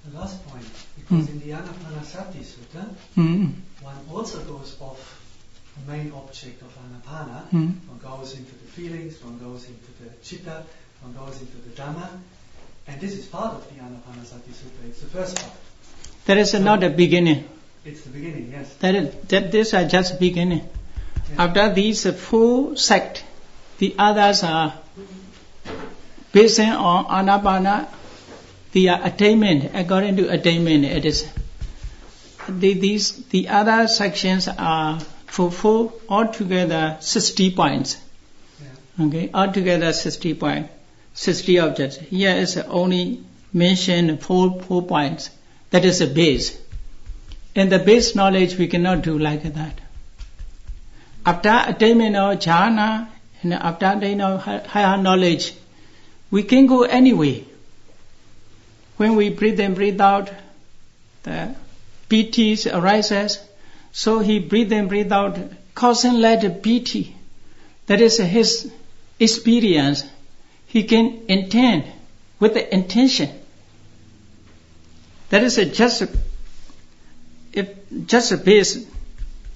The last point, because in the Anapanasati Sutta, one also goes off the main object of Anapana. One goes into the feelings, one goes into the Chitta, one goes into the Dhamma, and this is part of the Anapanasati Sutta. It's the first part. That is not the beginning. It's the beginning, yes. These are just beginning. Yes. After these four sects, the others are based on Anapana. The attainment, according to attainment, it is. The other sections are for four, altogether 60 points. Yeah. Okay, altogether 60 points, 60 objects. Here is only mentioned four points. That is a base. And the base knowledge we cannot do like that. After attainment of jhana and after attainment of higher knowledge, we can go anyway. When we breathe in, breathe out, the piti arises. So he breathe in, breathe out, cause and let piti. That is his experience. He can intend with the intention. That is just a base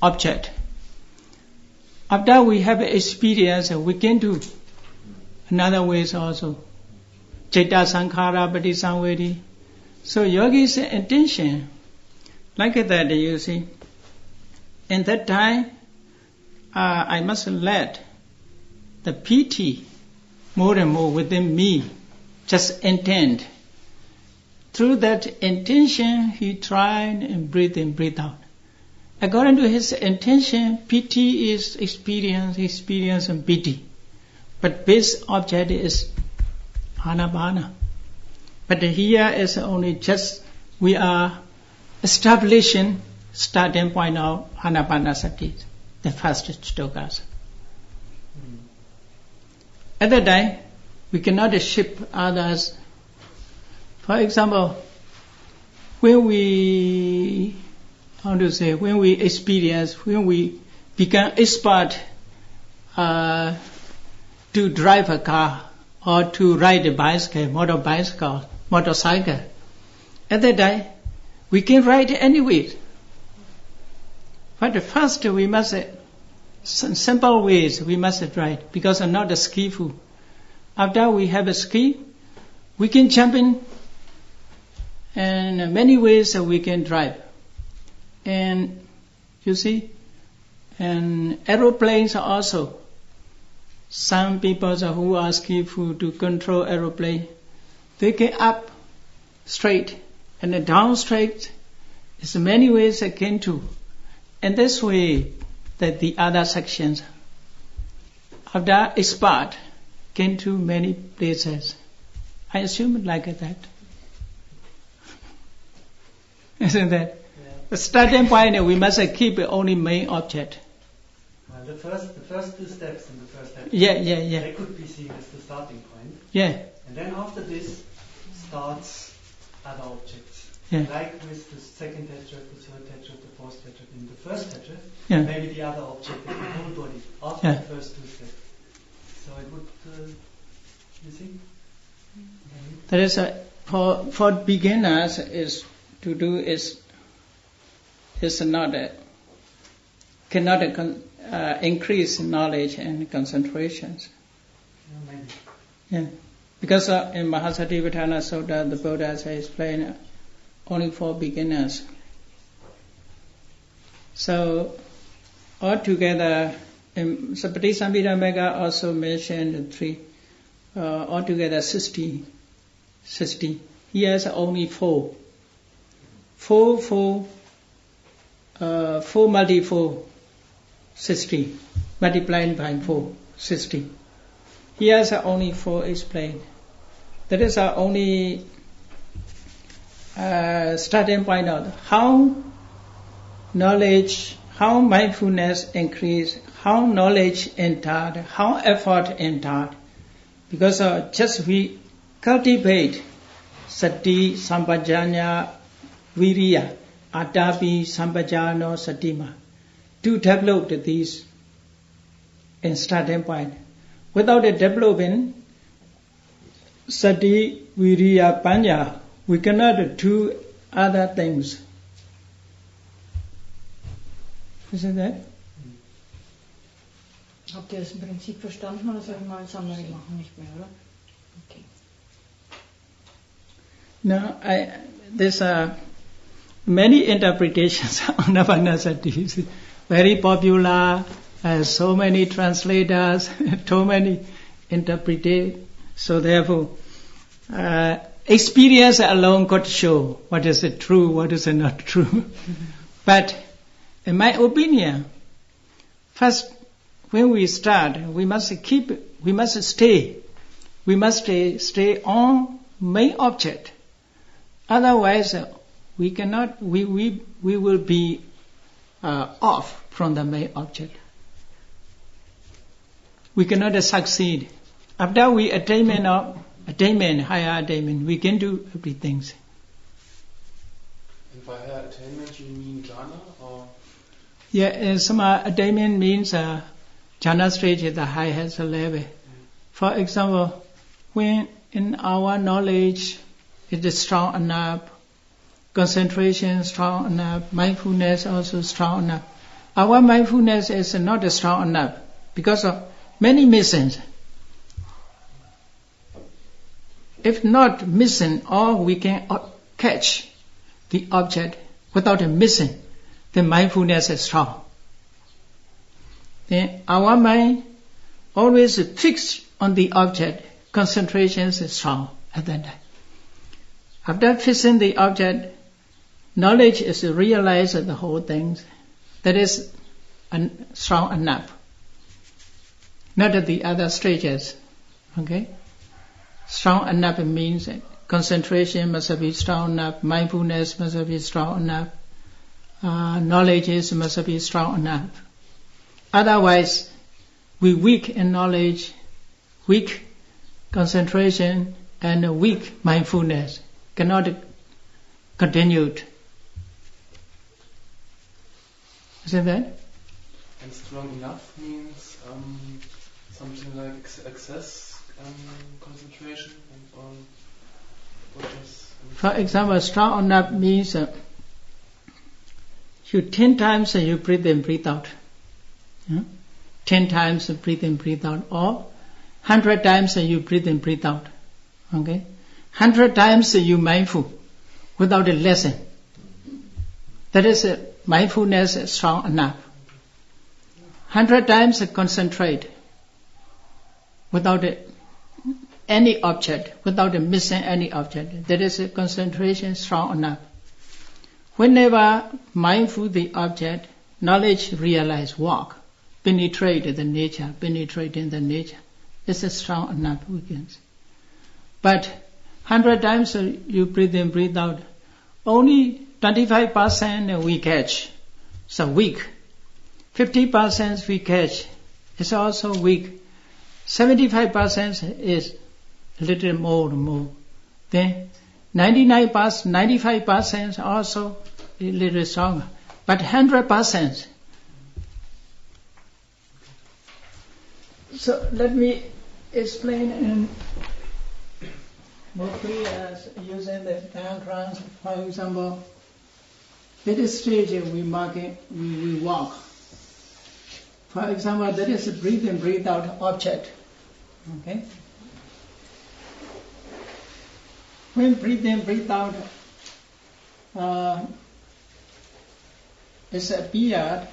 object. After we have experience, we can do another ways also. Citta sankhara patisamvedi. So yogi's intention, like that you see. In that time, I must let the piti more and more within me just intend. Through that intention, he tried and breathe in, breathe out. According to his intention, piti is experience and piti. But base object is Anapana. But here is only just we are establishing starting point of Anapanasati, the first stokas. At that time, we cannot ship others. For example, when we experience, when we become expert to drive a car or to ride a bicycle, motorcycle, at that time, we can ride anywhere. But first we must, simple ways we must ride, because I'm not skillful. After we have a skill, we can jump in, and many ways we can drive. And you see, and aeroplanes also. Some people who are skillful to control aeroplane, they get up straight and down straight. There's many ways they can do. And this way that the other sections, after expert, can to many places. I assume like that. Isn't that? Yeah. The starting point, we must keep only main object. The first two steps in the first step. Yeah. They could be seen as the starting point. Yeah. And then after this starts other objects. Yeah. Like with the second tetra, the third tetra, the fourth tetra, in the first tetra, yeah. Maybe the other object is the whole body after the first two steps. So it would, you see? That is for beginners is to do is not cannot increase knowledge and concentrations. Yeah, because in Satipaṭṭhāna Sutta, the Buddha has explained only for beginners. So altogether, Pāṭisamphita also mentioned three. Altogether 60. He has only four. Four multi 4, 60. Multiplied by 4, 60. He has only 4 explained. That is our only starting point out how knowledge, how mindfulness increase, how knowledge entered, how effort entered. Because just we cultivate sati, sampajanya, viriya, atapi, sampajano, satima, to develop these in starting point. Without a developing sati, viriya, panya, we cannot do other things. Isn't that? Habt ihr das im Prinzip verstanden oder soll ich mal sagen, wir machen nicht mehr, oder? Okay. No, there's many interpretations on Anapanasati. Very popular, so many translators, so many interpreters. So therefore, experience alone could show what is it true, what is it not true. But in my opinion, first when we start, we must stay on main object. Otherwise, we will be off from the main object. We cannot succeed. After we attainment, higher attainment, we can do everything. And by higher attainment, you mean jhana or? Yeah, some attainment means jhana stage is the highest level. For example, when in our knowledge it is strong enough, concentration strong enough, mindfulness also strong enough. Our mindfulness is not strong enough because of many missions. If not missing, or we can catch the object without a missing, then mindfulness is strong. Then our mind always fixed on the object, concentration is strong at that time. After fixing the object, knowledge is realized the whole thing. That is strong enough. Not at the other stages. Okay? Strong enough means concentration must be strong enough, mindfulness must be strong enough, knowledge must be strong enough. Otherwise, we weak in knowledge, weak concentration, and weak mindfulness cannot continue. Isn't that? And strong enough means something like excess concentration and what is? For example, strong enough means you 10 times you breathe in, breathe out. 10 times you breathe in, breathe out, or 100 times you breathe in, breathe out. Okay, 100 times you mindful without a lesson. That is mindfulness is strong enough. 100 times concentrate without any object, without missing any object. That is concentration strong enough. Whenever mindful the object, knowledge realize, walk, penetrate the nature, penetrating the nature. This is strong enough weakness. But 100 times you breathe in, breathe out, only 25% we catch, so weak. 50% we catch, it's also weak. 75% is a little more. Then 95% also a little stronger. But 100%. So let me explain in more clear as using the diagrams. For example, at this stage we walk. For example, that is a breathe in, breathe out object. Okay. When breathe in, breathe out, it's a beard.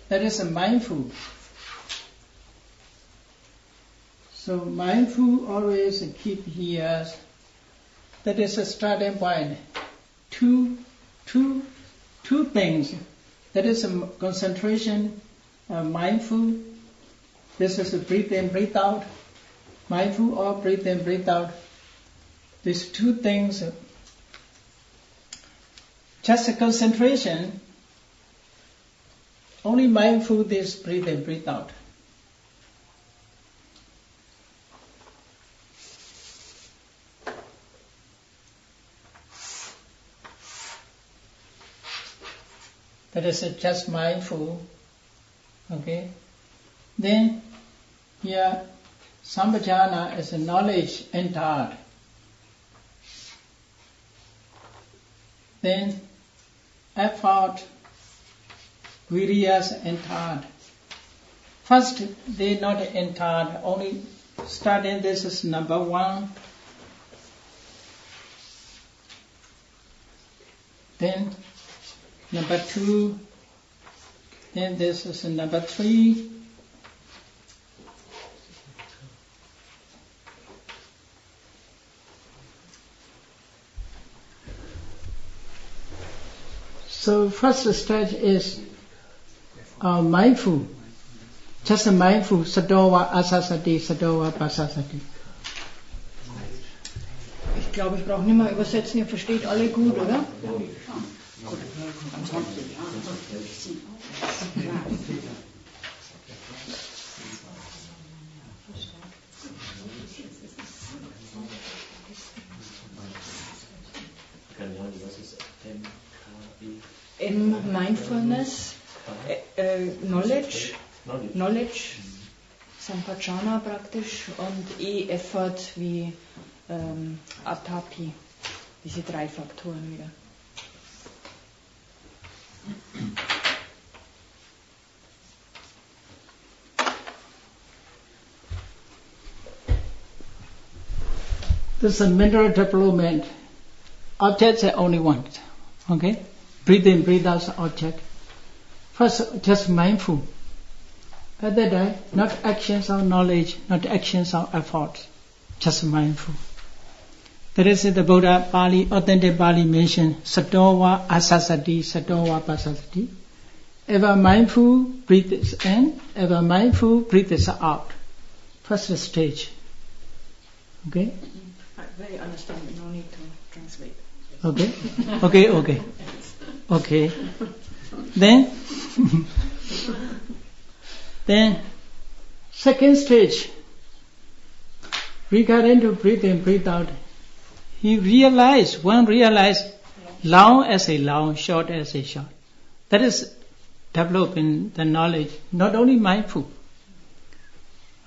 That is a mindful. So mindful always keep here. That is a starting point. Two things. That is a concentration, mindful. This is a breathe in, breathe out. Mindful or breathe in, breathe out. These two things. Just a concentration. Only mindful this breathe in, breathe out. That is just mindful. Okay. Then here Satipaṭṭhāna is a knowledge entered. then effort, viriyas entered. First, they not entered, only starting, this is number 1. Then number 2. Then this is number 3. So first stage is mindful. Just mindful, Sadowa Asasati, Sadowa Pasasati. Ich glaube, ich brauche nicht mehr übersetzen, ihr versteht alle gut, oder? In mindfulness, knowledge, Satipaṭṭhāna praktisch und Effort wie Atapi, diese 3 Faktoren wieder. This is a mental development. Objects are only one. Okay? Breathe in, breathe out object. First, just mindful. At that time, not actions or knowledge, not actions or efforts. Just mindful. That is the Buddha Pali, authentic Pali mention, Sadowa Asasati, Sadowa Pasasati. Ever mindful, breathe in. Ever mindful, breathe out. First stage. Okay? I very understand, no need to translate. Okay. Then second stage, regarding to breathe in, breathe out. One realized long as a long, short as a short. That is developing the knowledge, not only mindful.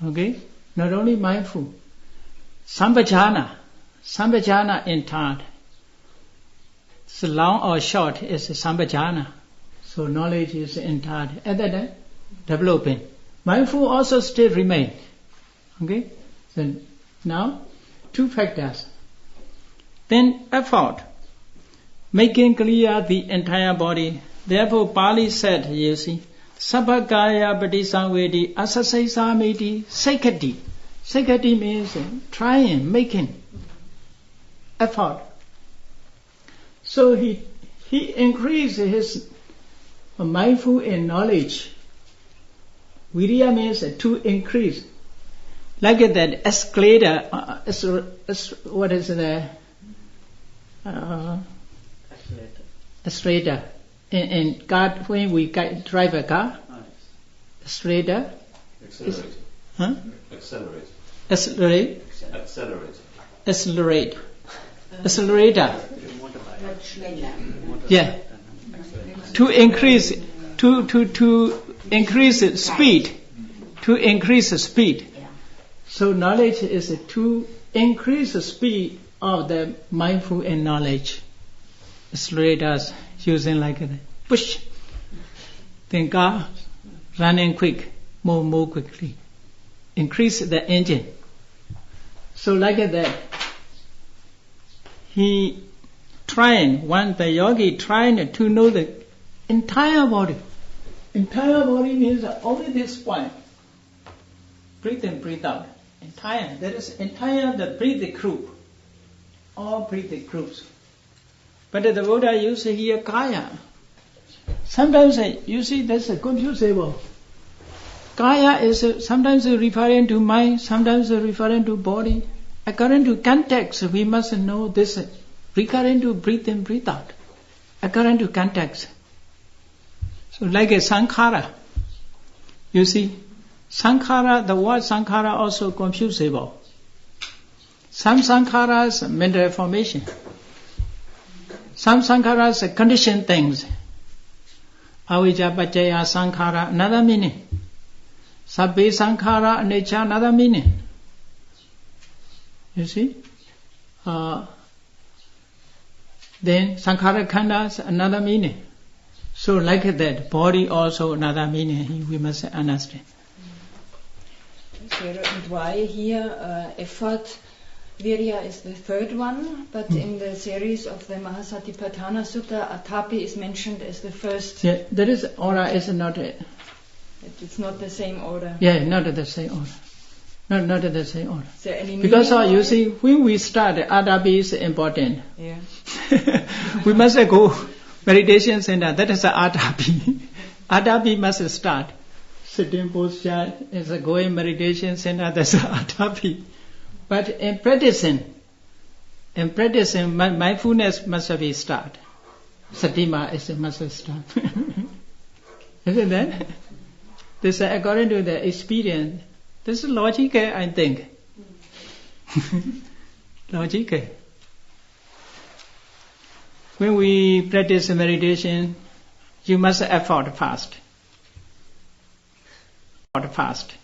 Okay? Not only mindful. Sambhajana entered. So long or short is sambhajana. So knowledge is entered. At that time, developing. Mindful also still remain. Okay? So now, 2 factors. Then effort. Making clear the entire body. Therefore Pali said, you see, Sabhagaya Padisangvedi Asasaisamiti Sekati. Sekati means trying, making effort. So he increased his mindful in knowledge. Viriya means to increase. Like that escalator, what is the escalator? In car, when we drive a car, escalator. Accelerate. Accelerator. Yeah. To increase speed. To increase speed. So knowledge is to increase the speed of the mindful and knowledge. Accelerators using like that. Push. Then car running quick, more quickly. Increase the engine. So like that, the yogi trying to know the entire body. Entire body means only this point. Breathe in, breathe out. Entire, that is entire the breathing group. All breathing groups. But the Buddha uses here kaya. Sometimes you see that's confusable. Kaya is sometimes referring to mind, sometimes referring to body. According to context, we must know this. Regarding to breathe in, breathe out. According to context. So like a sankhara. You see, sankhara, the word sankhara also confusable. Some sankharas mental formation. Some sankharas conditioned things. Avijja paccaya sankhara, another meaning. Sabbe sankhara anicca, another meaning. You see? Then sankhara khandas another meaning. So like that, body also another meaning. We must understand. And why here effort, virya is the third one, but in the series of the Satipaṭṭhāna Sutta, atapi is mentioned as the first. Yeah, that is order is not. It's not the same order. Yeah, not the same order. Not the same order. Is there any because you see, it? when we start, atapi is important. Yeah. We must go meditation center. That is the atapi. Atapi must start. Sitting posture is a going meditation center. That's the atapi. But in practicing, mindfulness must be start. Satima is must start. Isn't that? This according to the experience. This is logical, I think. Logical. When we practice meditation, you must effort fast. Fast.